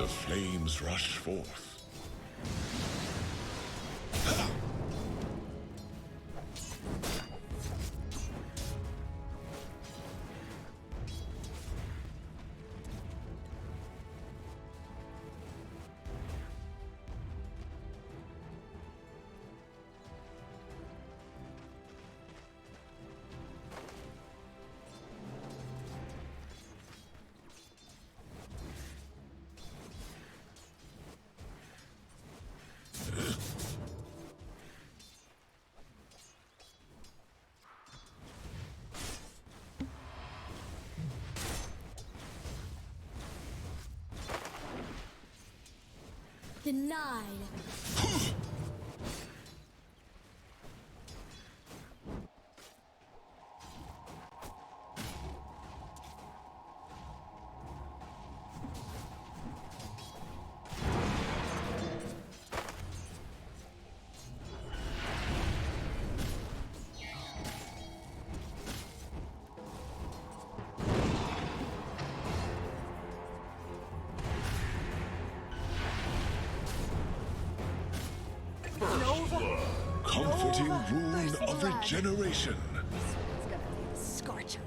The flames rush forth. Denied. Comforting rune of regeneration. It's gonna be a scorcher.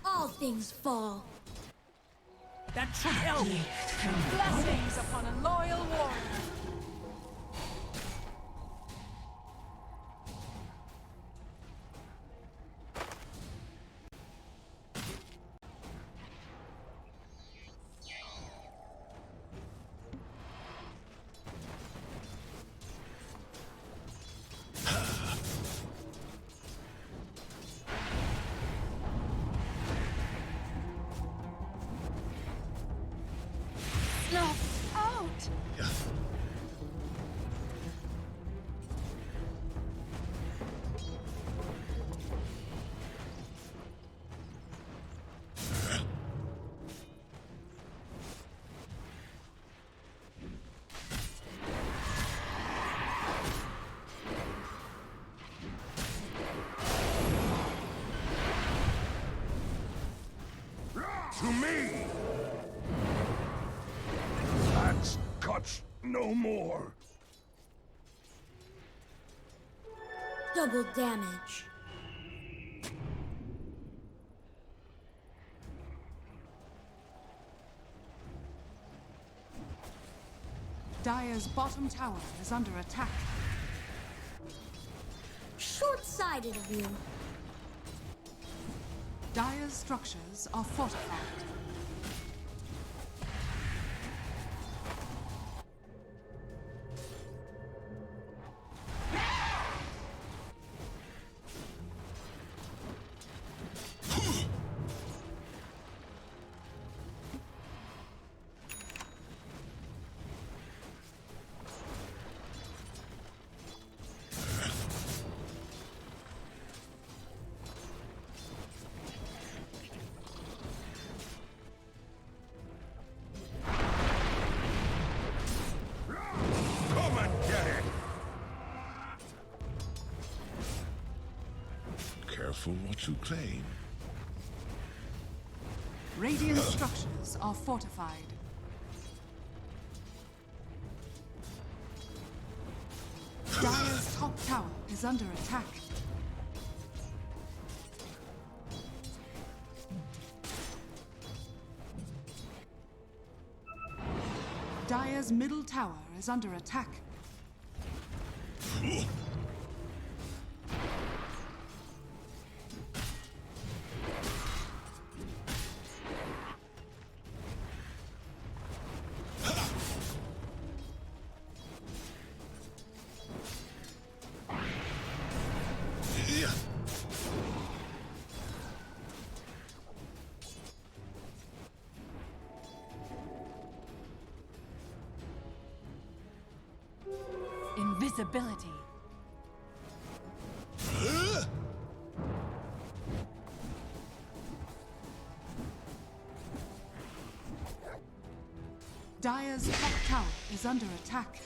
All things fall. That should help. Blessings upon a loyal warrior. Out! To me! That's cuts no more. Double damage. Dire's bottom tower is under attack. Short-sighted of you. Dire's structures are fortified. Come and get it! Careful what you claim. Radiant structures are fortified. Dire's top tower is under attack. Dire's middle tower is under attack. Invisibility. Dire's top tower is under attack.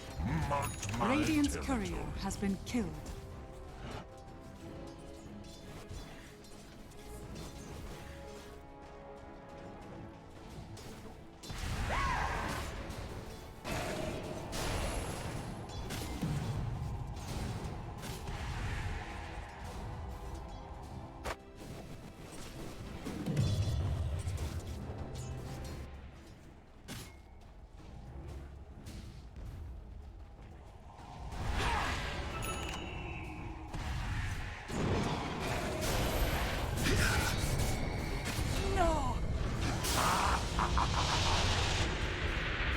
Radiant's courier has been killed.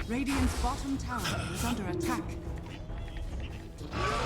Radiant's bottom tower is under attack. No!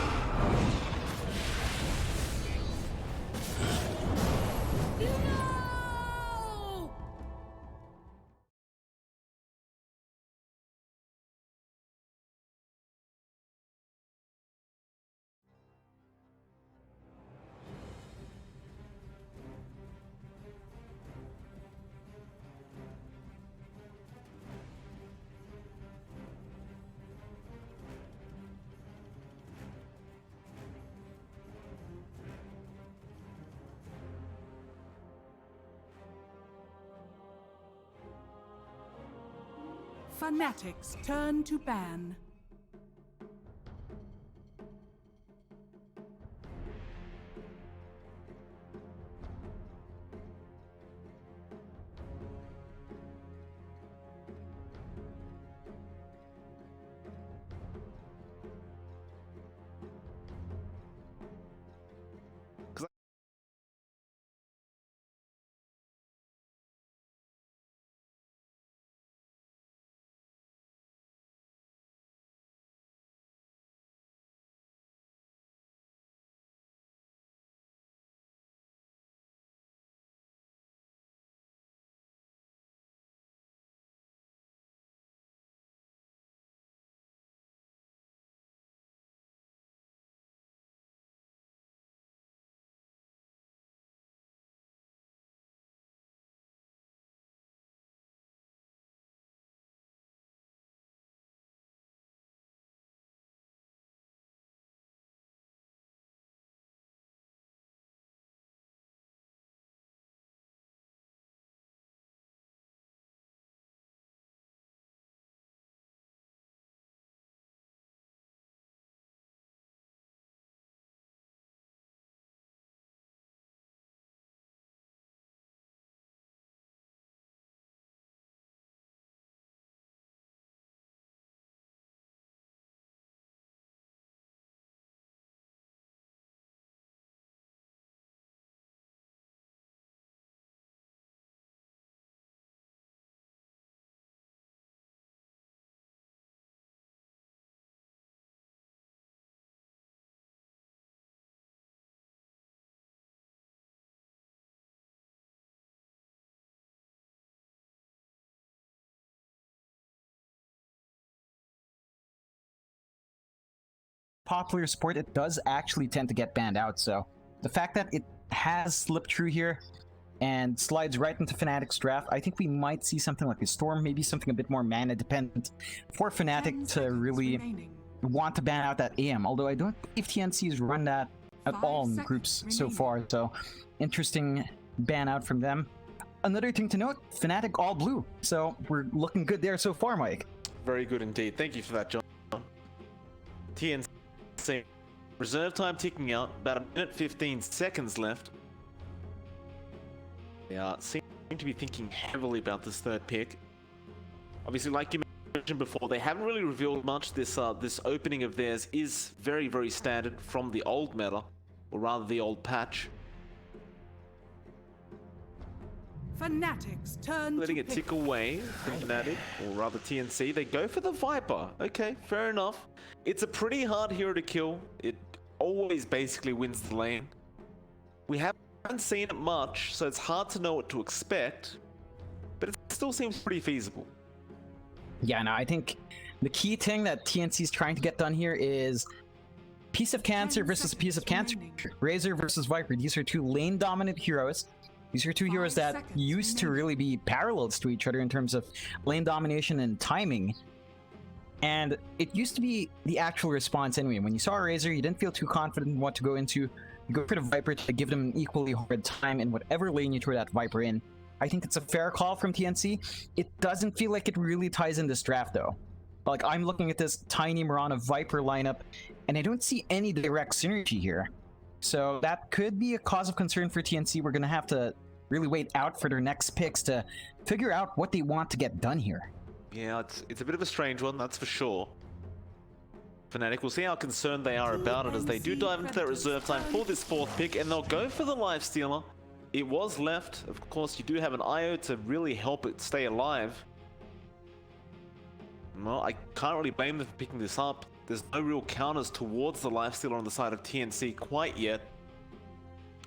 FNATIC's turn to ban. Popular support, it does actually tend to get banned out, so the fact that it has slipped through here and slides right into FNATIC's draft, I think we might see something like a Storm, maybe something a bit more mana dependent for FNATIC to really want to ban out that AM, although I don't believe TNC has run that at all in groups so far, so interesting ban out from them. Another thing to note, FNATIC all blue, so we're looking good there so far, Mike. Very good indeed. Thank you for that, John. TNC. Reserve time ticking out, about 1:15 left. They seem to be thinking heavily about this third pick. Obviously, like you mentioned before, they haven't really revealed much. This opening of theirs is very, very standard from the old meta, or rather the old patch. FNATIC's turn Letting to it tick away from FNATIC, or rather TNC. They go for the Viper. Okay, fair enough. It's a pretty hard hero to kill. It always basically wins the lane. We haven't seen it much, so it's hard to know what to expect, but it still seems pretty feasible. Yeah, no, I think the key thing that TNC is trying to get done here is Piece of Cancer versus Piece of Cancer. Razor versus Viper. These are two lane-dominant heroes. These are two heroes that used to really be parallels to each other in terms of lane domination and timing. And it used to be the actual response anyway. When you saw a Razor, you didn't feel too confident in what to go into. You go for the Viper to give them an equally hard time in whatever lane you throw that Viper in. I think it's a fair call from TNC. It doesn't feel like it really ties in this draft though. Like, I'm looking at this Tiny Mirana Viper lineup, and I don't see any direct synergy here. So that could be a cause of concern for TNC. We're going to have to really wait out for their next picks to figure out what they want to get done here. Yeah, it's a bit of a strange one, that's for sure. FNATIC, we'll see how concerned they are about it as they do dive into that reserve time for this fourth pick, and they'll go for the Lifestealer. It was left. Of course, you do have an IO to really help it stay alive. Well, I can't really blame them for picking this up. There's no real counters towards the Lifestealer on the side of TNC quite yet.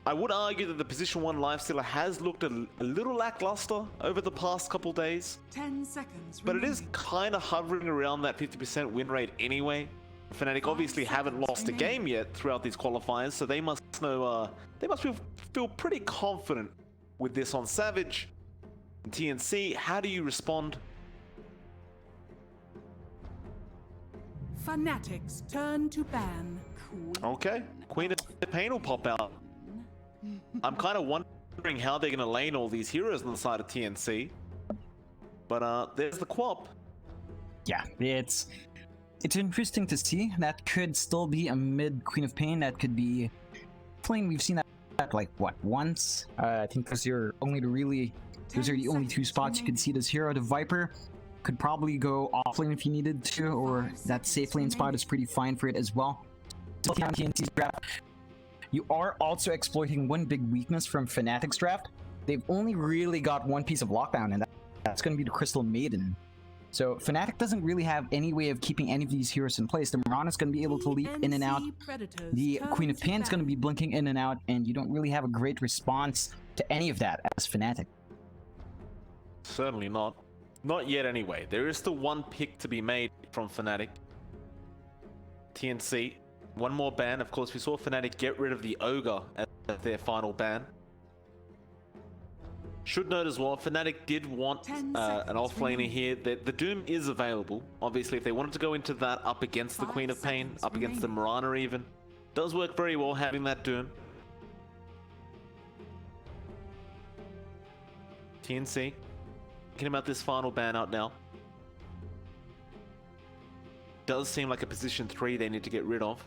I would argue that the position 1 Lifestealer has looked a little lackluster over the past couple days. 10 seconds but it is kind of hovering around that 50% win rate anyway. FNATIC obviously haven't lost a game yet throughout these qualifiers, so they must know, feel pretty confident with this on Savage. And TNC, how do you respond? FNATIC's turn to ban. Okay, Queen of Pain will pop out. I'm kind of wondering how they're going to lane all these heroes on the side of TNC. But there's the Quap. Yeah, it's interesting to see. That could still be a mid Queen of Pain. That could be playing. We've seen that like what, once? I think those are the only two spots you could see this hero. The Viper could probably go off lane if you needed to, or that safe lane spot is pretty fine for it as well. Still on TNC's draft. You are also exploiting one big weakness from FNATIC's draft. They've only really got one piece of lockdown, and that's going to be the Crystal Maiden. So FNATIC doesn't really have any way of keeping any of these heroes in place. The Mirana's going to be able to leap in and out. The Queen of Pain's going to be blinking in and out, and you don't really have a great response to any of that as FNATIC. Certainly not. Not yet anyway. There is still one pick to be made from FNATIC. TNC. One more ban. Of course, we saw FNATIC get rid of the Ogre as their final ban. Should note as well, FNATIC did want an offlaner here. The Doom is available. Obviously, if they wanted to go into that up against the Queen of Pain, up against the Mirana even, does work very well having that Doom. TNC. Thinking about this final ban out now. Does seem like a position 3 they need to get rid of.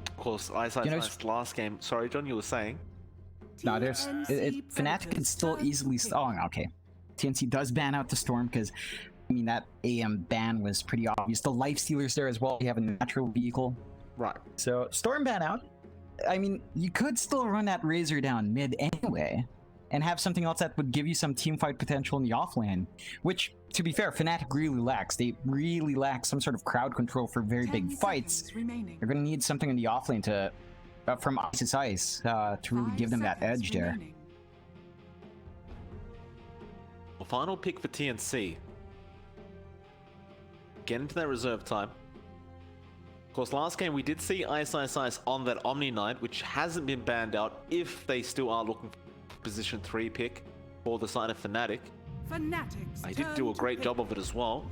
Of course, ENGLSIH last game. Sorry, John, you were saying? No, FNATIC can still easily. Oh, okay. TNC does ban out the Storm because, I mean, that AM ban was pretty obvious. The Lifestealer's there as well. You have a natural vehicle. Right. So, Storm ban out. I mean, you could still run that Razor down mid anyway, and have something else that would give you some teamfight potential in the offlane, which, to be fair, FNATIC really lacks. They really lack some sort of crowd control for very big fights. They're going to need something in the offlane to, from ENGLSIH, to really give them that edge there. Well, final pick for TNC. Get into that reserve time. Of course, last game we did see ENGLSIH on that Omni Knight, which hasn't been banned out if they still are looking for position 3 pick for the side of FNATIC. They did do a great job of it as well.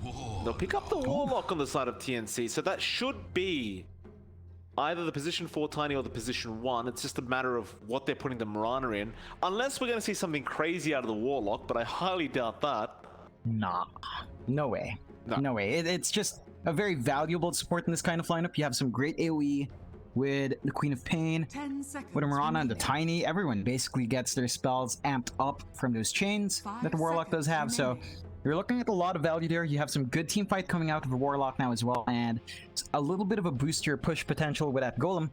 They'll pick up the Warlock on the side of TNC, so that should be either the position 4 Tiny or the position 1. It's just a matter of what they're putting the Mirana in. Unless we're going to see something crazy out of the Warlock, but I highly doubt that. Nah, no way. No way. It's just a very valuable support in this kind of lineup. You have some great AoE with the Queen of Pain, with a Mirana and the Tiny. Everyone basically gets their spells amped up from those chains that the Warlock does have. So you're looking at a lot of value there. You have some good team fight coming out of the Warlock now as well, and a little bit of a boost to your push potential with that Golem.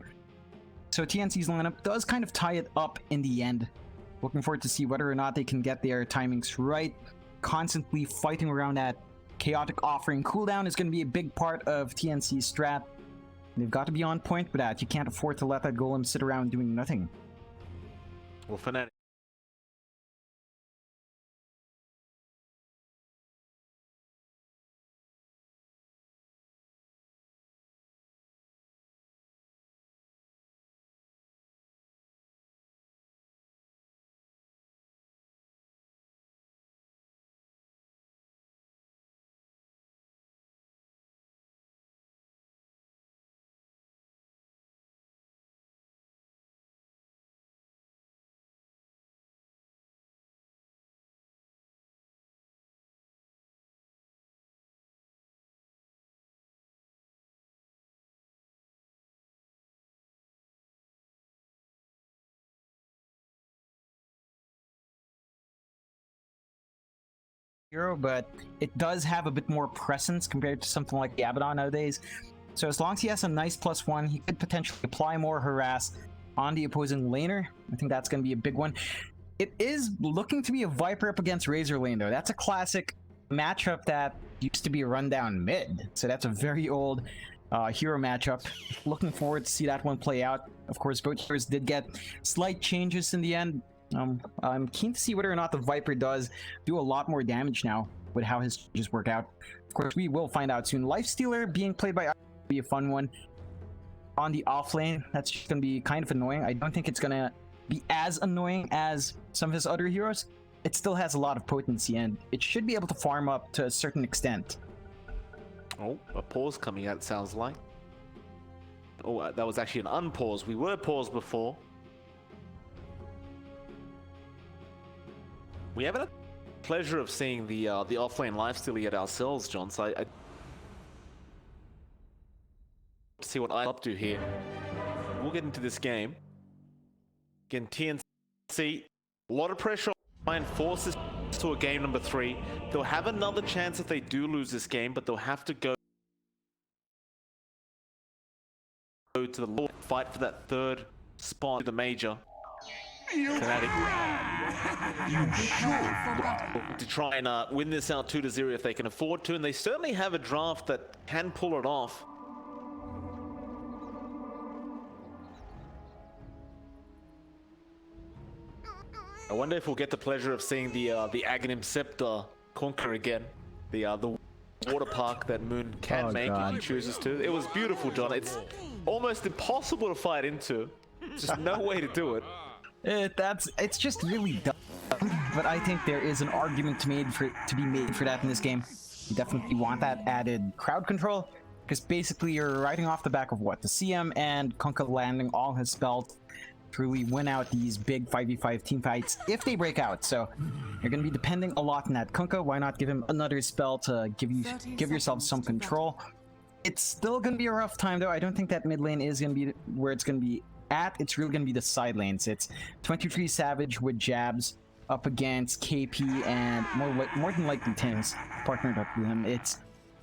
So TNC's lineup does kind of tie it up in the end. Looking forward to see whether or not they can get their timings right. Constantly fighting around that chaotic offering cooldown is going to be a big part of TNC's strat. They've got to be on point with that. You can't afford to let that Golem sit around doing nothing. Well, FNATIC hero, but it does have a bit more presence compared to something like the Abaddon nowadays. So as long as he has a nice +1, he could potentially apply more harass on the opposing laner. I think that's going to be a big one. It is looking to be a Viper up against Razor lane, though. That's a classic matchup that used to be a rundown mid. So that's a very old hero matchup. Looking forward to see that one play out. Of course, both heroes did get slight changes in the end. I'm keen to see whether or not the Viper does do a lot more damage now with how his changes work out. Of course, we will find out soon. Lifestealer being played by will be a fun one. On the off lane, that's just going to be kind of annoying. I don't think it's going to be as annoying as some of his other heroes. It still has a lot of potency, and it should be able to farm up to a certain extent. Oh, a pause coming out, it sounds like. Oh, that was actually an unpause. We were paused before. We haven't had the pleasure of seeing the offlane lifesteal yet ourselves, John, so I see what I'm up to here. We'll get into this game. Again, TNC, a lot of pressure on forces to a game number 3. They'll have another chance if they do lose this game, but they'll have to go to the low, fight for that third spot, the major. FNATIC to try and win this out 2-0 if they can afford to, and they certainly have a draft that can pull it off. I wonder if we'll get the pleasure of seeing the Aghanim Scepter conquer again. The water park that Moon can make if he chooses to. It was beautiful, John. It's almost impossible to fight into. Just no way to do it. It's just really dumb. But I think there is an argument to be made for that in this game. You definitely want that added crowd control, because basically you're riding off the back of what? The CM and Kunkka landing all his spells to really win out these big 5v5 team fights if they break out. So you're going to be depending a lot on that Kunkka. Why not give him another spell to give yourself some control? It's still going to be a rough time, though. I don't think that mid lane is going to be where it's going to be at. It's really going to be the side lanes. It's 23 Savage with jabs up against KP and more than likely Tim's partnered up with him. It's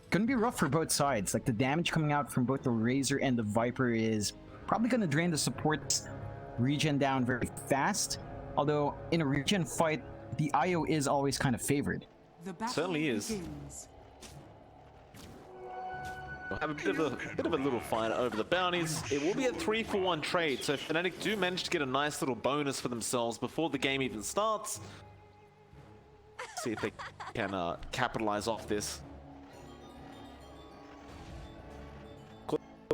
going to be rough for both sides. Like, the damage coming out from both the Razor and the Viper is probably going to drain the support's regen down very fast. Although in a regen fight, the IO is always kind of favored. Certainly is. We'll have a bit of a little fight over the bounties. It will be a 3-for-1 trade, so FNATIC do manage to get a nice little bonus for themselves before the game even starts. See if they can capitalize off this.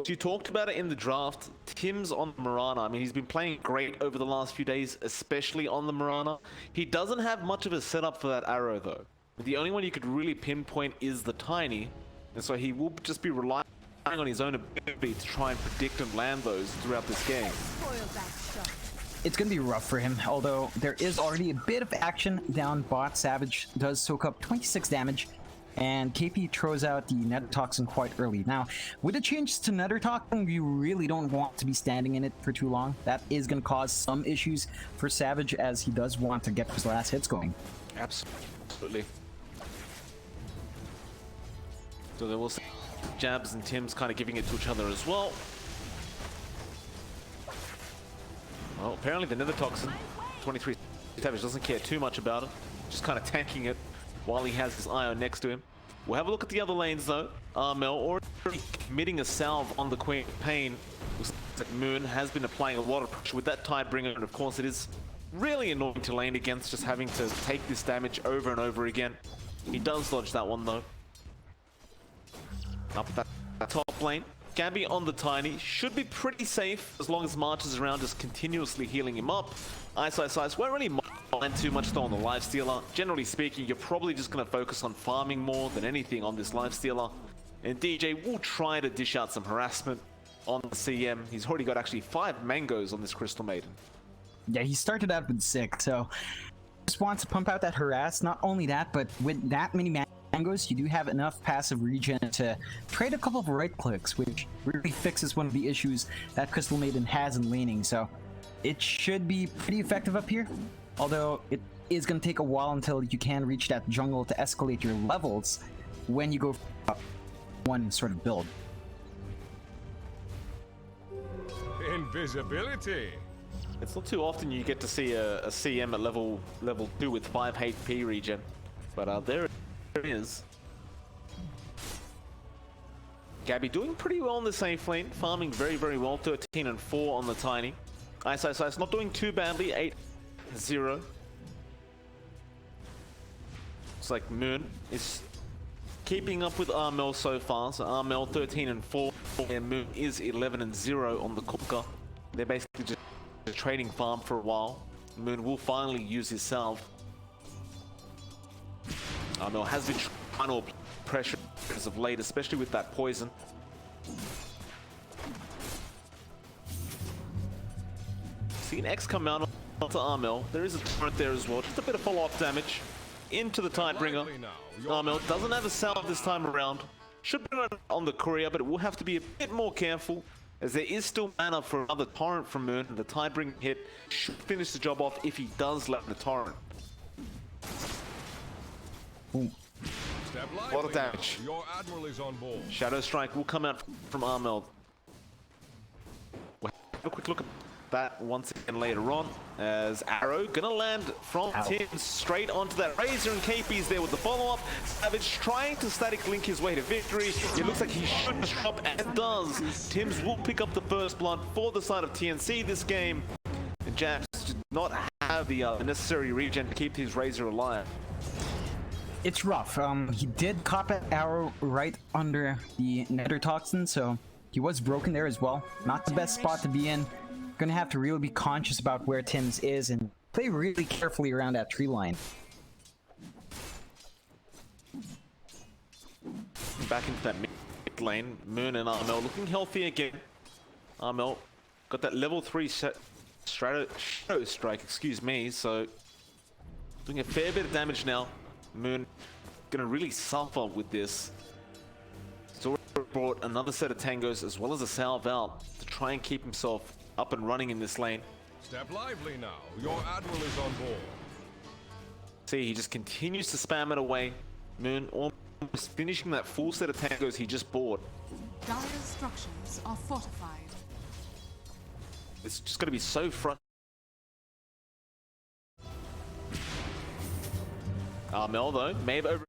You talked about it in the draft. Tim's on the Mirana. I mean, he's been playing great over the last few days, especially on the Mirana. He doesn't have much of a setup for that arrow, though. The only one you could really pinpoint is the Tiny, and so he will just be relying on his own ability to try and predict and land those throughout this game. It's going to be rough for him, although there is already a bit of action down bot. Savage does soak up 26 damage. And KP throws out the Nether Toxin quite early. Now, with the change to Nether Toxin, you really don't want to be standing in it for too long. That is going to cause some issues for Savage, as he does want to get his last hits going. Absolutely. So there will see Jabs and Tim's kind of giving it to each other as well. Well, apparently the Nether Toxin, 23 Savage doesn't care too much about it. Just kind of tanking it while he has his Ion next to him. We'll have a look at the other lanes though. Armel already committing a salve on the Queen of Pain. Looks like Moon has been applying a lot of pressure with that Tidebringer, and of course it is really annoying to lane against, just having to take this damage over and over again. He does dodge that one though. Up at that top lane. Gabby on the Tiny should be pretty safe as long as March is around, just continuously healing him up. Ice, won't really mind too much though on the Lifestealer. Generally speaking, you're probably just going to focus on farming more than anything on this Lifestealer. And DJ will try to dish out some harassment on the CM. He's already got actually 5 mangoes on this Crystal Maiden. Yeah, he started out with 6, so just wants to pump out that harass. Not only that, but with that many mangoes, you do have enough passive regen to trade a couple of right clicks, which really fixes one of the issues that Crystal Maiden has in laning. So it should be pretty effective up here, although it is going to take a while until you can reach that jungle to escalate your levels when you go for one sort of build. Invisibility. It's not too often you get to see a CM at level 2 with 5 HP regen, but there it is. Gabby doing pretty well in the safe lane, farming very, very well, 13 and 4 on the Tiny. ISIS not doing too badly, 8-0. It's like Moon is keeping up with Armel so far, so Armel 13 and 4, and Moon is 11 and 0 on the Kuka. They're basically just trading farm for a while. Moon will finally use his salve. Armel has been trying to apply pressure as of late, especially with that poison. See an X come out onto Armel. There is a turret there as well. Just a bit of follow-up damage into the Tidebringer. Armel doesn't have a salve this time around. Should bring it on the courier, but it will have to be a bit more careful, as there is still mana for another torrent from Moon. The Tidebringer hit should finish the job off if he does let the torrent. Ooh. A lot of damage. Your admiral is on board. Shadow Strike will come out from Armel. We'll have a quick look at that once again later on, as Arrow gonna land from Tim straight onto that Razor, and KP's there with the follow-up. Savage trying to static link his way to victory. It looks like he should drop, and does. Tims will pick up the first blood for the side of TNC this game. And Jabs did not have the necessary regen to keep his Razor alive. It's rough. He did cop an arrow right under the Nether Toxin, so he was broken there as well. Not the best spot to be in. Gonna have to really be conscious about where Tims is and play really carefully around that tree line. Back into that mid lane. Moon and Armel looking healthy again. Armel got that level 3 Shadow Strike, excuse me, so doing a fair bit of damage now. Moon gonna really suffer with this. He's already brought another set of tangos as well as a salve out to try and keep himself up and running in this lane. Step lively now. Your admiral is on board. See, he just continues to spam it away. Moon almost finishing that full set of tangos he just bought. Dire structures are fortified. It's just gonna be so frustrating. Armel though, may have over.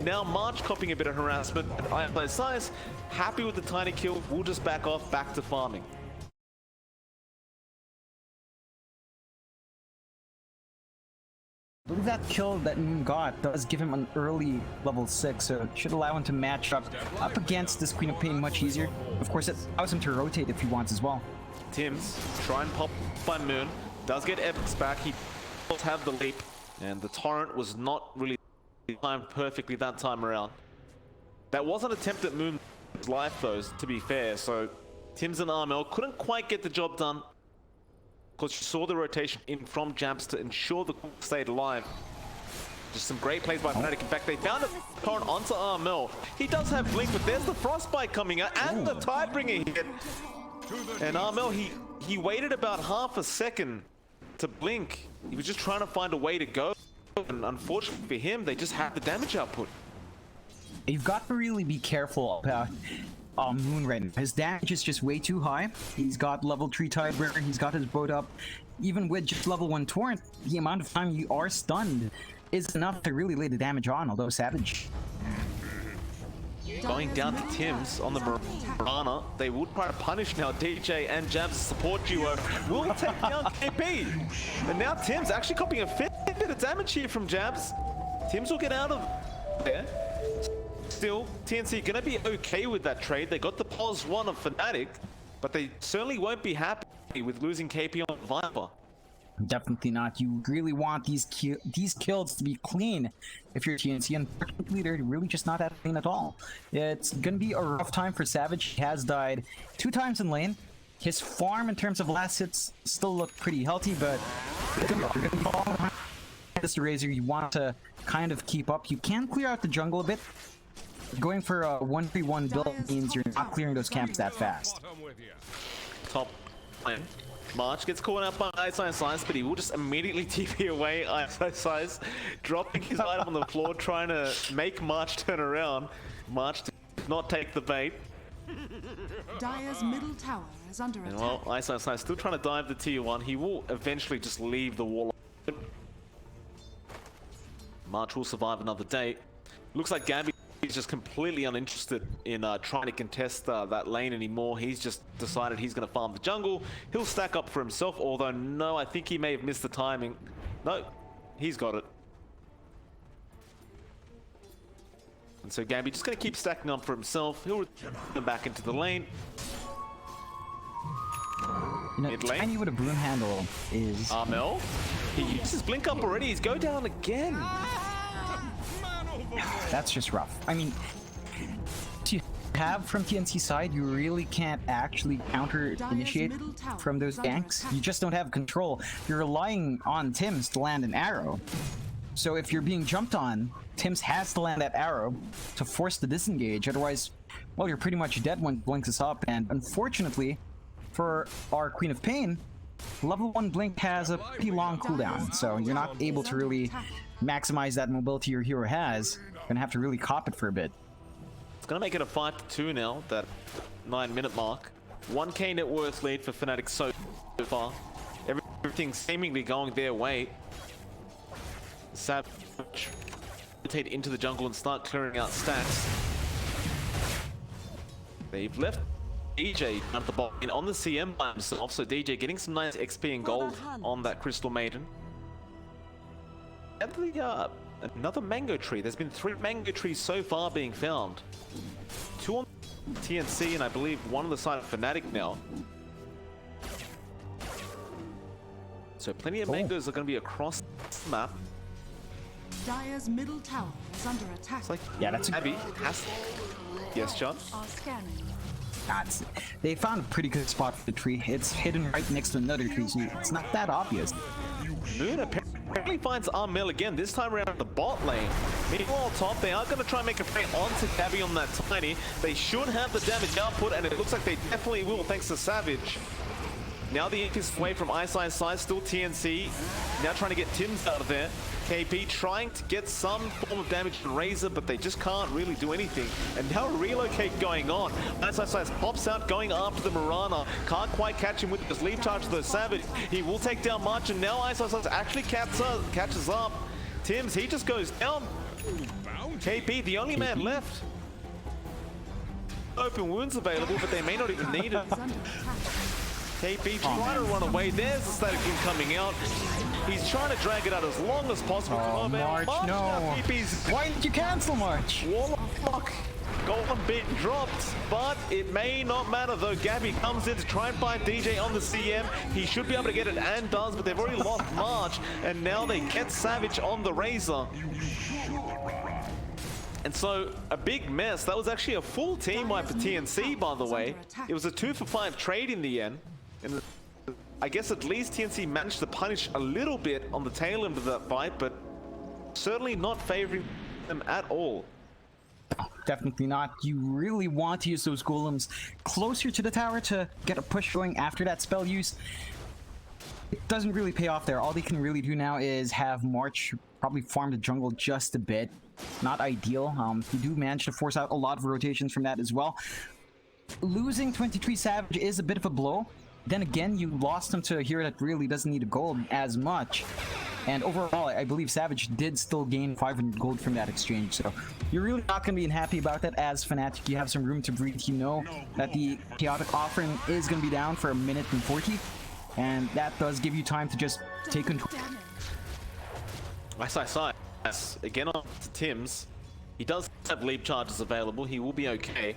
Now March copying a bit of harassment. ISIS happy with the tiny kill. We'll just back off, back to farming. I believe that kill that Moon got does give him an early level 6, so it should allow him to match up against this Queen of Pain much easier. Of course, it allows him to rotate if he wants as well. Tims try and pop by Moon. Does get epics back. He does have the leap, and the torrent was not really timed perfectly that time around. That was an attempt at Moon's life though, to be fair, so Tims and Armel couldn't quite get the job done because you saw the rotation in from Jabs to ensure the Cook stayed alive. Just some great plays by FNATIC. In fact, they found a torrent onto Armel. He does have blink, but there's the frostbite coming out and the Tidebringer hit. And Armel, he waited about half a second to blink. He was just trying to find a way to go. And unfortunately for him, they just had the damage output. You've got to really be careful about Moon right now. His damage is just way too high. He's got level 3 Tidebringer, he's got his boat up. Even with just level 1 Torrent, the amount of time you are stunned is enough to really lay the damage on, although Savage. Going down to Tims on the Mirana. They would try to punish now. DJ and Jabs' support duo will take down KP. And now Tims actually copying a fair bit of damage here from Jabs. Tims will get out of there. Still, TNC gonna be okay with that trade. They got the pause 1 of FNATIC, but they certainly won't be happy with losing KP on Viper. Definitely not. You really want these kills to be clean if you're TNC. Unfortunately, they're really just not that clean at all. It's gonna be a rough time for Savage. He has died 2 times in lane. His farm in terms of last hits still look pretty healthy, but this Razor, you want to kind of keep up. You can clear out the jungle a bit. Going for a 1v1 build means you're not clearing those camps that fast. Top lane. March gets caught out by ENGLSIH, but he will just immediately TP away ENGLSIH, dropping his item on the floor, trying to make March turn around. March did not take the bait. Dire's middle tower is under attack. And well, ENGLSIH still trying to dive the tier 1. He will eventually just leave the wall. March will survive another day. Looks like Gabby is just completely uninterested in trying to contest that lane anymore. He's just decided he's going to farm the jungle. He'll stack up for himself, although no, I think he may have missed the timing. No, he's got it. And so Gabby just going to keep stacking up for himself. He'll return back into the lane. You know, Tiny with a broom handle is... Armel, he used his blink up already. He's go down again. That's just rough. I mean, to have from TNC side, you really can't actually counter-initiate from those ganks. You just don't have control. You're relying on Tims to land an arrow. So if you're being jumped on, Tims has to land that arrow to force the disengage. Otherwise, well, you're pretty much dead when Blinks is up. And unfortunately, for our Queen of Pain, level 1 Blink has a pretty long cooldown. So you're not able to really maximize that mobility your hero has. You're gonna have to really cop it for a bit. It's gonna make it a 5-2 now, that 9-minute mark. 1k net worth lead for FNATIC so far. Everything's seemingly going their way. Savage rotate into the jungle and start clearing out stacks. They've left DJ at the bottom on the CM by himself, so DJ getting some nice XP and gold on that Crystal Maiden. And the, another mango tree. There's been 3 mango trees so far being found. 2 on TNC and I believe 1 on the side of FNATIC now. So plenty of mangoes are going to be across the map. Dire's middle tower is under attack. It's like, Yeah, that's a Abby has... Yes, John? Are scanning. They found a pretty good spot for the tree. It's hidden right next to another tree, so it's not that obvious. Moon apparently finds Armel again, this time around the bot lane. Meanwhile, top, they are going to try and make a play onto Gabby on that Tiny. They should have the damage output, and it looks like they definitely will, thanks to Savage. Now the ink is away from ENGLSIH, still TNC. Now trying to get Tims out of there. KP trying to get some form of damage to Razor, but they just can't really do anything. And now a relocate going on. ENGLSIH pops out, going after the Mirana. Can't quite catch him with his leaf charge, though Savage. He will take down March, and now ENGLSIH actually catches up. Tims, he just goes down. KP, the only man left. Open wounds available, but they may not even need it. KP trying to run away. There's the static king coming out. He's trying to drag it out as long as possible. Oh, March, no. Why did you cancel March? Warlock. Golden bit dropped, but it may not matter though. Gabby comes in to try and find DJ on the CM. He should be able to get it and does, but they've already lost March, and now they get Savage on the Razor. And so, a big mess. That was actually a full team wipe for TNC, by the way. It was a 2-for-5 trade in the end. And I guess at least TNC managed to punish a little bit on the tail end of that fight, but certainly not favoring them at all. Definitely not. You really want to use those golems closer to the tower to get a push going after that spell use. It doesn't really pay off there. All they can really do now is have March probably farm the jungle just a bit. Not ideal. You do manage to force out a lot of rotations from that as well. Losing 23 Savage is a bit of a blow. Then again, you lost him to a hero that really doesn't need a gold as much. And overall, I believe Savage did still gain 500 gold from that exchange. So you're really not going to be happy about that as FNATIC. You have some room to breathe. You know that the chaotic offering is going to be down for 1 minute and 40. And that does give you time to just take control. Yes, again on to Tims. He does have leap charges available. He will be okay.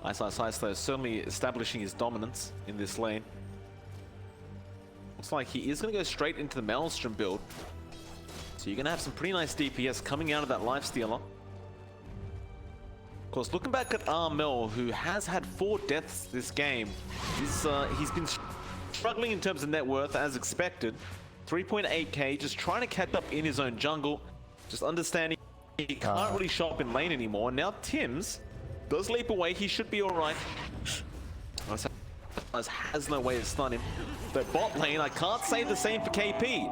ENGLSIH though certainly establishing his dominance in this lane. Looks like he is going to go straight into the Maelstrom build. So you're going to have some pretty nice DPS coming out of that Lifestealer. Of course, looking back at Armel, who has had 4 deaths this game, he's been struggling in terms of net worth as expected. 3.8k, just trying to catch up in his own jungle. Just understanding he can't really show up in lane anymore. Now Tims does leap away. He should be all right. Has no way to stun him. But bot lane, I can't say the same for KP.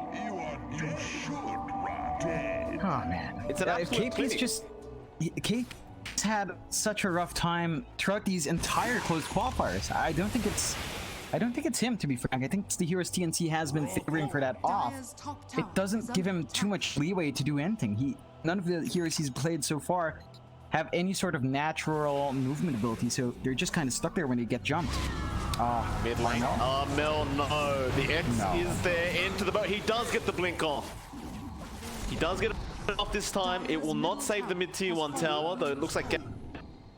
Oh man, It's an absolute KP's clinic. just KP's had such a rough time throughout these entire closed qualifiers. I don't think it's him, to be frank. I think it's the heroes TNC has been favoring for that off. It doesn't give him too much leeway to do anything. None of the heroes he's played so far have any sort of natural movement ability, so they're just kind of stuck there when they get jumped. Mid lane. Mel, no. The X is there into the boat. He does get the blink off. He does get it off this time. It will not save the mid tier 1 tower, though it looks like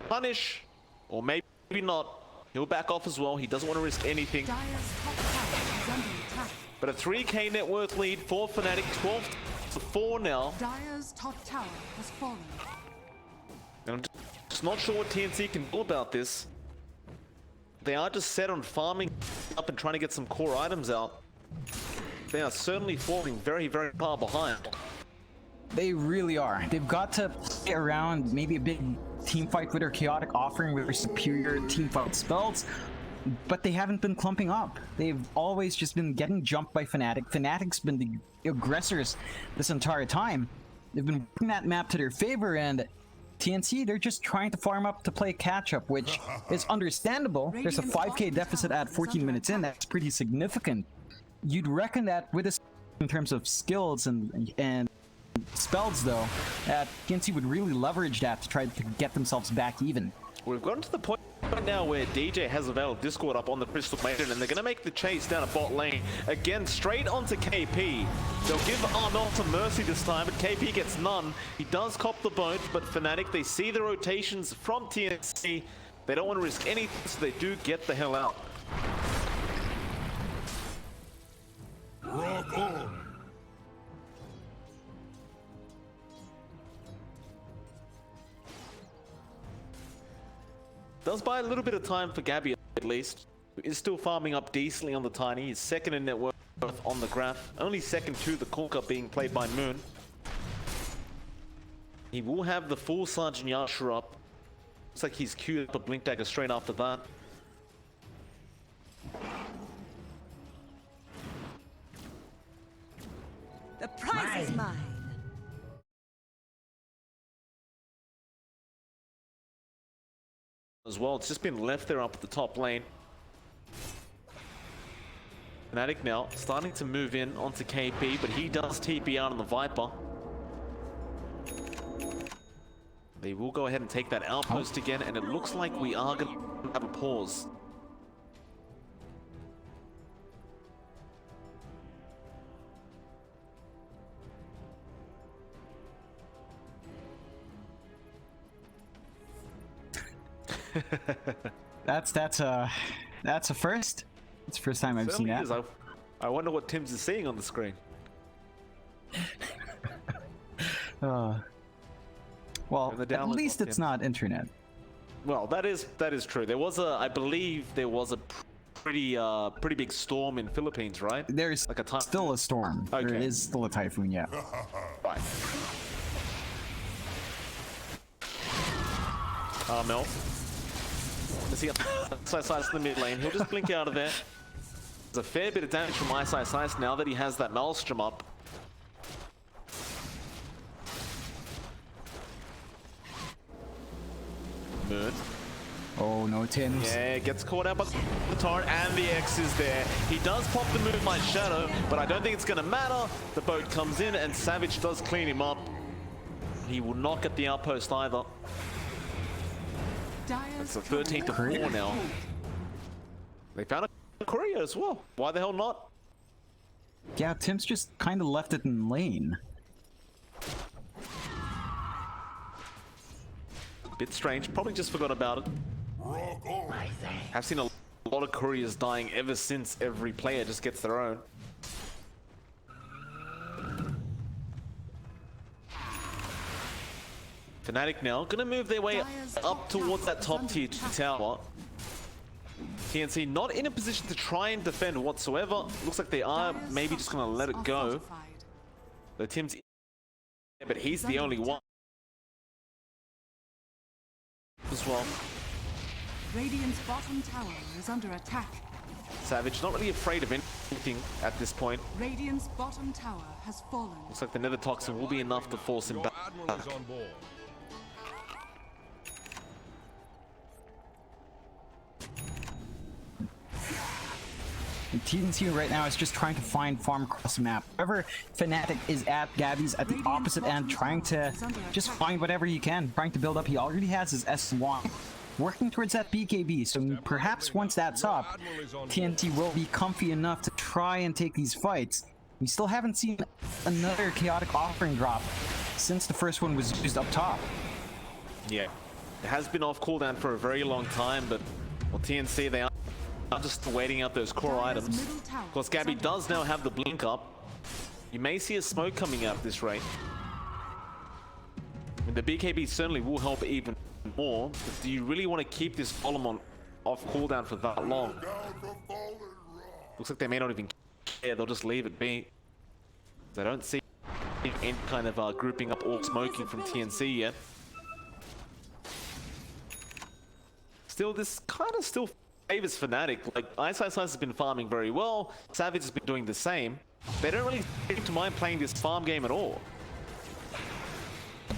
punish, or maybe not. He'll back off as well. He doesn't want to risk anything. But a 3k net worth lead for FNATIC, 12-4 now. Dire's top tower has fallen. And I'm just not sure what TNC can do about this. They are just set on farming up and trying to get some core items out. They are certainly falling very, very far behind. They really are. They've got to play around maybe a big team fight with their chaotic offering with their superior team fight spells, but they haven't been clumping up. They've always just been getting jumped by FNATIC. FNATIC's been the aggressors this entire time. They've been working that map to their favor, and TNC, they're just trying to farm up to play catch-up, which is understandable. There's a 5k deficit at 14 minutes in. That's pretty significant. You'd reckon that with this in terms of skills and spells, though, that TNC would really leverage that to try to get themselves back even. We've gotten to the point now where DJ has available Discord up on the Crystal Maiden, and they're going to make the chase down a bot lane. Again, straight onto KP. They'll give Arnold to Mercy this time, but KP gets none. He does cop the boat, but FNATIC, they see the rotations from TNC. They don't want to risk anything, so they do get the hell out. Rock on. Does buy a little bit of time for Gabby at least, who is still farming up decently on the Tiny. He's second in net worth on the graph, only second to the Cork being played by Moon. He will have the full Sergeant Yasha up. Looks like he's queued up a Blink Dagger straight after that. The prize is mine. As well, it's just been left there up at the top lane. FNATIC now starting to move in onto KP, but he does TP out on the Viper. They will go ahead and take that outpost again, and it looks like we are going to have a pause. That's a first. It's the first time I've seen Certainly that. is. I wonder what Tim's is seeing on the screen. Well, And the at download least on it's Tim. not internet. Well, that is true. There was I believe there was a pretty big storm in Philippines, right? There's Like a typhoon. still a storm. There Okay. is still a typhoon, yeah. Right. Mel. Let's see Ice in the mid lane. He'll just blink out of there. There's a fair bit of damage from Ice now that he has that Maelstrom up. Moon. Oh no, Tims. Yeah, gets caught out by the torrent, and the X is there. He does pop the Moonlight Shadow, but I don't think it's going to matter. The boat comes in, and Savage does clean him up. He will not get the outpost either. It's a 13-4 now. They found a courier as well. Why the hell not? Yeah, Tim's just kind of left it in lane. Bit strange. Probably just forgot about it. I've seen a lot of couriers dying ever since every player just gets their own. FNATIC now gonna move their way up towards that top tier tower. TNC not in a position to try and defend whatsoever. Looks like they are maybe just gonna let it go. The Tim's in there, but he's the only one as well. Radiant's bottom tower is under attack. Savage not really afraid of anything at this point. Radiant's bottom tower has fallen. Looks like the Nether Toxin will be enough to force him Your back. admiral is on board. And TNC right now is just trying to find farm across the map. However, FNATIC is at Gabby's at the opposite end, trying to just find whatever he can, trying to build up. He already has his S1, working towards that BKB, so perhaps once that's up, TNC will be comfy enough to try and take these fights. We still haven't seen another chaotic offering drop since the first one was used up top. Yeah, it has been off cooldown for a very long time, but well, TNC, they are just waiting out those core items. Of course, Gabby does now have the blink up. You may see a smoke coming out at this rate. And the BKB certainly will help even more, but do you really want to keep this golem on off cooldown for that long? Looks like they may not even care, they'll just leave it be. They don't see any kind of grouping up or smoking from TNC yet. Still, this kind of still favors FNATIC. Like, ENGLSIH has been farming very well, Savage has been doing the same. They don't really seem to mind playing this farm game at all.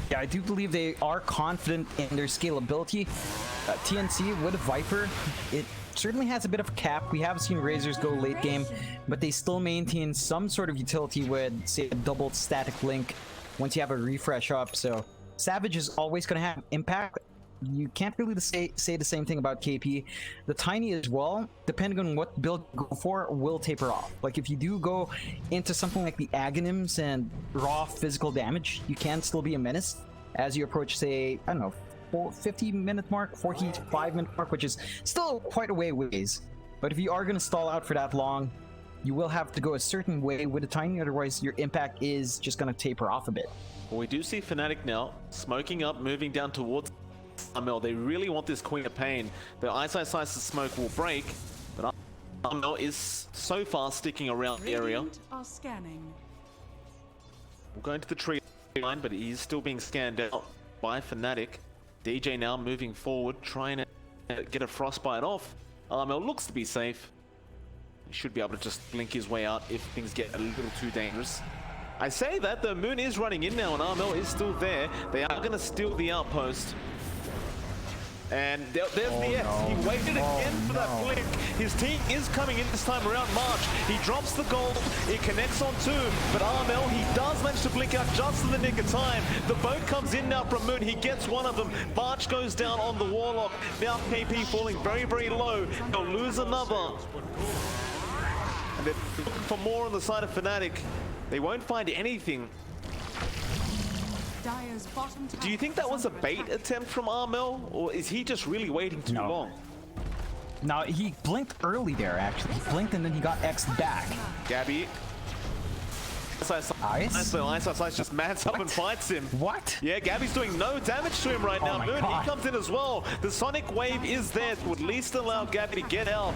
Yeah, I do believe they are confident in their scalability. TNC with a Viper, it certainly has a bit of a cap. We have seen Razors go late game, but they still maintain some sort of utility with, say, a double static link once you have a refresh up. So Savage is always going to have impact. You can't really say the same thing about KP. The Tiny as well, depending on what build you go for, will taper off. Like if you do go into something like the Aghanim's and raw physical damage, you can still be a menace as you approach, say, I don't know, 50-minute mark, 45-minute mark, which is still quite a ways. But if you are going to stall out for that long, you will have to go a certain way with a Tiny, otherwise your impact is just going to taper off a bit. Well, we do see FNATIC now smoking up, moving down towards Armel. They really want this Queen of Pain. The ENGLSIH smoke will break, but Armel is so far sticking around the area. Are scanning. We'll go into the tree line, but he's still being scanned out by FNATIC. DJ now moving forward, trying to get a frostbite off. Armel looks to be safe. He should be able to just blink his way out if things get a little too dangerous. I say that, the Moon is running in now and Armel is still there. They are going to steal the outpost. And there's the X. He waited again for that blink. His team is coming in this time around. March, he drops the gold. It connects on two, but Armel, he does manage to blink out just in the nick of time. The boat comes in now from Moon. He gets one of them. March goes down on the Warlock. Now KP falling very, very low. They'll lose another. And they're looking for more on the side of FNATIC. They won't find anything. Do you think that was a bait attempt from Armel, or is he just really waiting too long? No, he blinked early there, actually. He blinked and then he got X'd back. Gabby. ENGLSIH just mans up and fights him. What? Yeah, Gabby's doing no damage to him right now. Moon, he comes in as well. The Sonic Wave is there to at least allow Gabby to get out.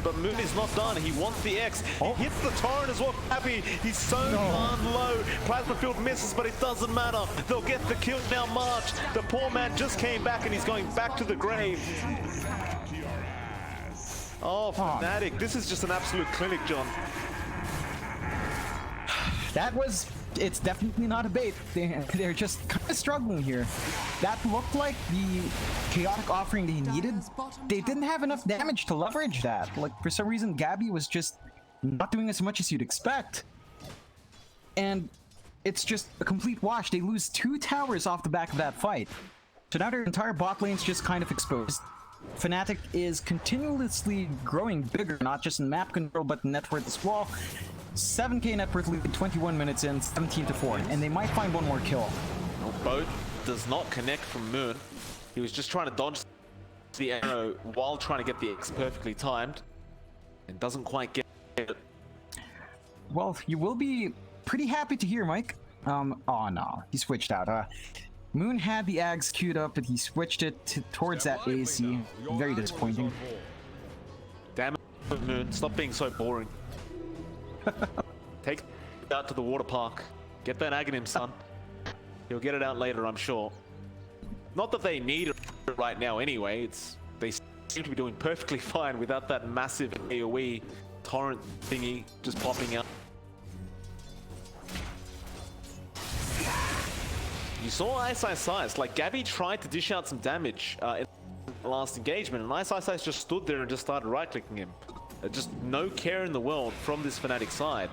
But Moon is not done. He wants the X. He hits the torrent as well. Gabby, he's so darn low. Plasma Field misses, but it doesn't matter. They'll get the kill now. March. The poor man just came back and he's going back to the grave. Oh, FNATIC. This is just an absolute clinic, John. That was... It's definitely not a bait. They're just kind of struggling here. That looked like the chaotic offering they needed. They didn't have enough damage to leverage that. Like, for some reason, Gabby was just not doing as much as you'd expect. And it's just a complete wash. They lose 2 towers off the back of that fight. So now their entire bot lane's just kind of exposed. FNATIC is continuously growing bigger, not just in map control, but in net worth as well. 7k net worth lead, 21 minutes in, 17-4, and they might find one more kill. Well, boat does not connect from Moon. He was just trying to dodge the arrow while trying to get the X perfectly timed, and doesn't quite get it. Well, you will be pretty happy to hear, Mike. Oh no, he switched out. Moon had the Ags queued up, but he switched it towards that Lively AC. now. Your Very admiral is disappointing. on board. Damn it, Moon. Stop being so boring. Take it out to the water park. Get that Aghanim, son. He'll get it out later, I'm sure. Not that they need it right now anyway. They seem to be doing perfectly fine without that massive AoE torrent thingy just popping out. You saw ENGLSIH. Like, Gabby tried to dish out some damage in the last engagement, and ENGLSIH just stood there and just started right-clicking him. Just no care in the world from this FNATIC side.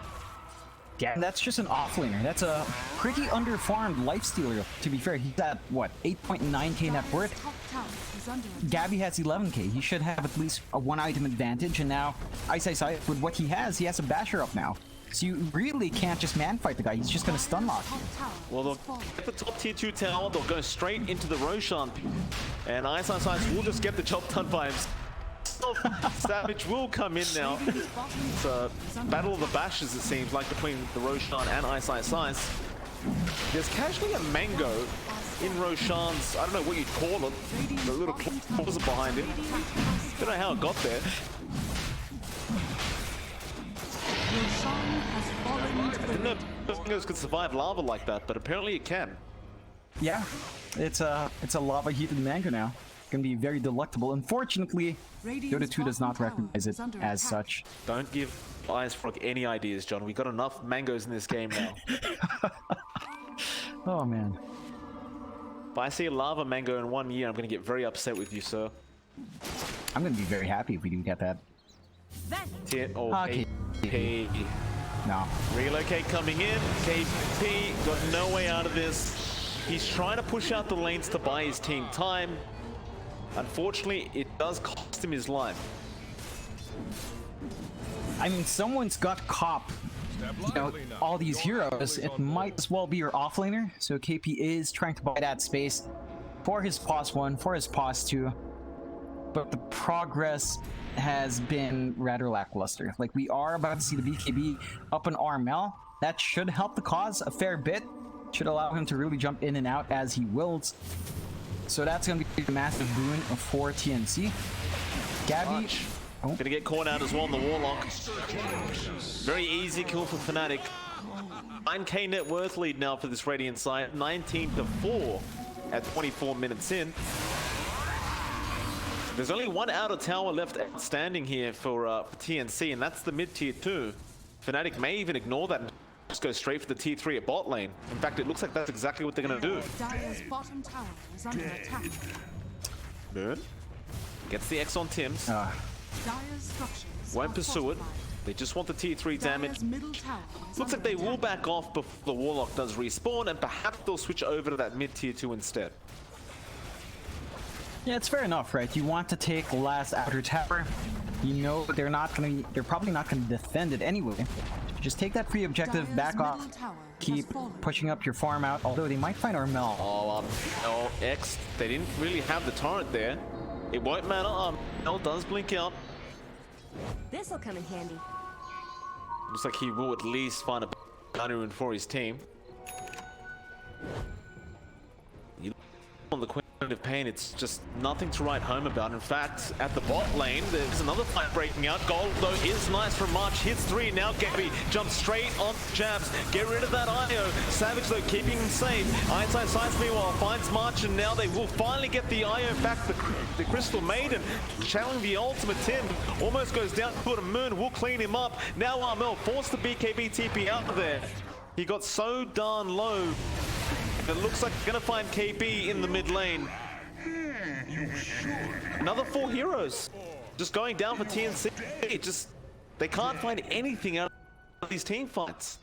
Yeah, that's just an offlaner. That's a pretty underfarmed lifestealer. To be fair, he's at, what, 8.9k net worth? Top tower is under attack. Gabby has 11k. He should have at least a one-item advantage, and now ENGLSIH, with what he has a Basher up now. So you really can't just man-fight the guy. He's just gonna stun lock you. Top tower Well, they'll has fallen. get the top tier 2 tower, they'll go straight into the Roshan, and ENGLSIH will just get the job done by himself. Savage will come in now. It's a battle of the bashes, it seems like, between the Roshan and ENGLSIH. There's casually a mango in Roshan's, I don't know what you'd call it, the little claws behind him. Don't know how it got there. Roshan has fallen to I the didn't know mangoes could survive lava like that, but apparently it can. Yeah, it's a lava-heated mango now. Gonna be very delectable. Unfortunately, Dota 2 does not recognize it as such. Don't give IceFrog any ideas, John. We got enough mangoes in this game now. Oh man. If I see a lava mango in 1 year, I'm going to get very upset with you, sir. I'm gonna be very happy if we do get that. Okay. KP. No. Relocate coming in. KP got no way out of this. He's trying to push out the lanes to buy his team time. Unfortunately, it does cost him his life. I mean, someone's got cop. Step You know, lively now. all these Your heroes, admiral is it on might board. as well be your offlaner. So KP is trying to buy that space for his pos 1, for his pos 2. But the progress has been rather lackluster. Like, we are about to see the BKB up in RML. That should help the cause a fair bit. Should allow him to really jump in and out as he wills. So that's going to be a massive boon for TNC. Gabby... Oh. Gonna get caught out as well in the Warlock. Very easy kill for FNATIC. 9k net worth lead now for this Radiant side. 19-4 at 24 minutes in. There's only one outer tower left outstanding here for TNC, and that's the mid-tier 2. FNATIC may even ignore that and just go straight for the tier 3 at bot lane. In fact, it looks like that's exactly what they're gonna do. Dire's bottom tower is under attack. Moon gets the X on Tim's. Dire's structures Won't are pursue it. fortified. They just want the tier 3 damage. Dire's middle tower is Looks like under they will attack. back off before the Warlock does respawn, and perhaps they'll switch over to that mid-tier 2 instead. Yeah, it's fair enough, right? You want to take last outer tower. You know they're probably not gonna defend it anyway. Just take that free objective, Dire's back off, middle tower keep has fallen. pushing up your farm out, although they might find Armel. Oh, X, they didn't really have the torrent there. It won't matter, L does blink out. This'll come in handy. Looks like he will at least find a bounty for his team. You look on the Queen of Pain, it's just nothing to write home about. In fact, at the bot lane, there's another fight breaking out. Gold, though, is nice from March. Hits 3. Now Gabby jumps straight on jabs. Get rid of that IO. Savage, though, keeping him safe. ENGLSIH, meanwhile, finds March, and now they will finally get the IO back. The Crystal Maiden channeling the ultimate Tim. Almost goes down to the Moon. Will clean him up. Now Armel forced the BKB TP out of there. He got so darn low. It looks like they're gonna find KB in the mid lane. Another 4 heroes just going down for TNC. They can't find anything out of these team fights.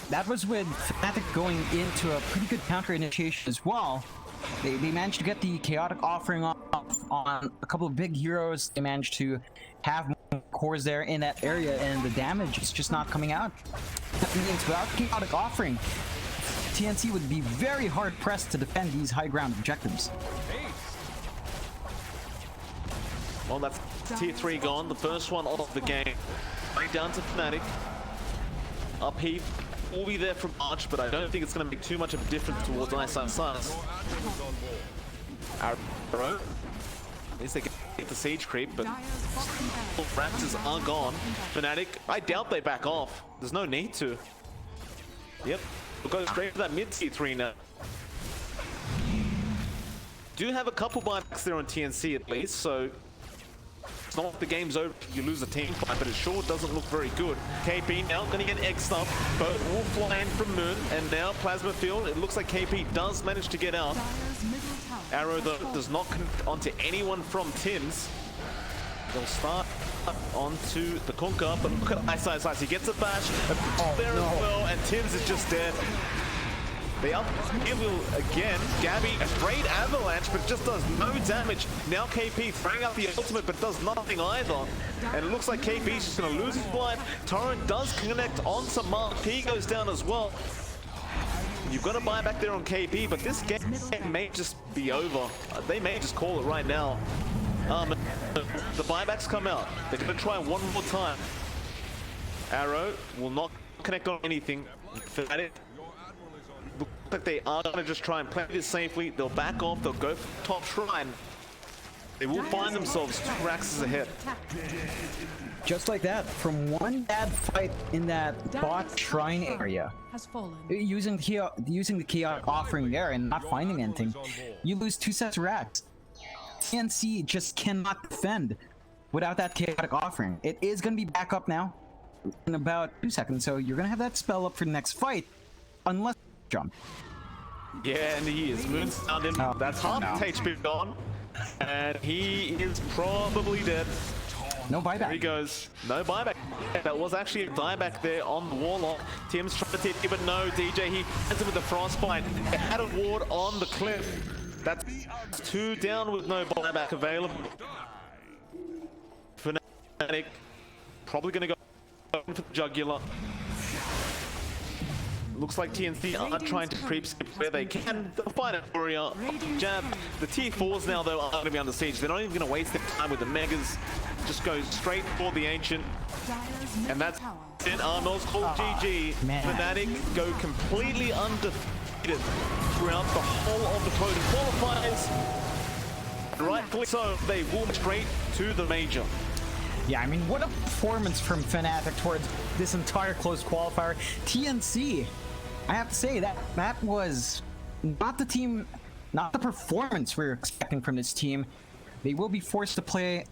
That was with FNATIC going into a pretty good counter initiation as well. They managed to get the chaotic offering off on a couple of big heroes. They managed to have more cores there in that area, and the damage is just not coming out. That means without chaotic offering, TNC would be very hard pressed to defend these high ground objectives. Well, that's tier 3 gone. The first one out of the game. Right down to FNATIC. Upheave will be there from Arch, but I don't think it's going to make too much of a difference towards ENGLSIH. Arrow. At least they get the siege creep, but Raptors are gone. FNATIC, I doubt they back off. There's no need to. Yep, we'll go straight for that mid C3 now. Do have a couple buybacks there on TNC at least, so it's not like the game's over if you lose a team fight, but it sure doesn't look very good. KP now going to get X up, but will fly in from Moon, and now Plasma Field. It looks like KP does manage to get out. Arrow though does not connect onto anyone from Tims. They'll start onto the Kunkka, but look at ENGLSIH. He gets a bash there as well, and Tims is just dead. They up will again. Gabby, a great avalanche, but just does no damage. Now KP throwing out the ultimate, but does nothing either. And it looks like KP's just going to lose his life. Torrent does connect onto Mark. P goes down as well. You've got to buy back there on KP, but this game may just be over. They may just call it right now. The buybacks come out. They're going to try one more time. Arrow will not connect on anything. FNATIC look like they are going to just try and play this safely. They'll back off. They'll go for top shrine. They will find themselves 2 racks ahead. Just like that, from one bad fight in that bot shrine area, using the chaotic offering there and not finding anything, you lose 2 sets of racks. TNC just cannot defend without that chaotic offering. It is going to be back up now in about 2 seconds, so you're going to have that spell up for the next fight, unless jump. Yeah, and he is. Moon's down in. That's half his HP gone. And he is probably dead. No buyback. There he goes. No buyback. That was actually a dieback there on the Warlock. Tim's trying to take it, but no. DJ, he hits him with the Frostbite. He had a ward on the cliff. That's 2 down with no buyback available. FNATIC probably going to go for the Jugular. Looks like TNC are trying to creep skip where they can. They'll find a warrior. Jab. The tier 4s now, though, are going to be under siege. They're not even going to waste their time with the Megas. Just go straight for the Ancient. And that's it. Arnold's called GG. FNATIC go completely undefeated throughout the whole of the Coding qualifiers. Rightfully so, they walk straight to the major. Yeah, I mean, what a performance from FNATIC towards this entire closed qualifier. TNC, I have to say, that was not the performance we were expecting from this team. They will be forced to play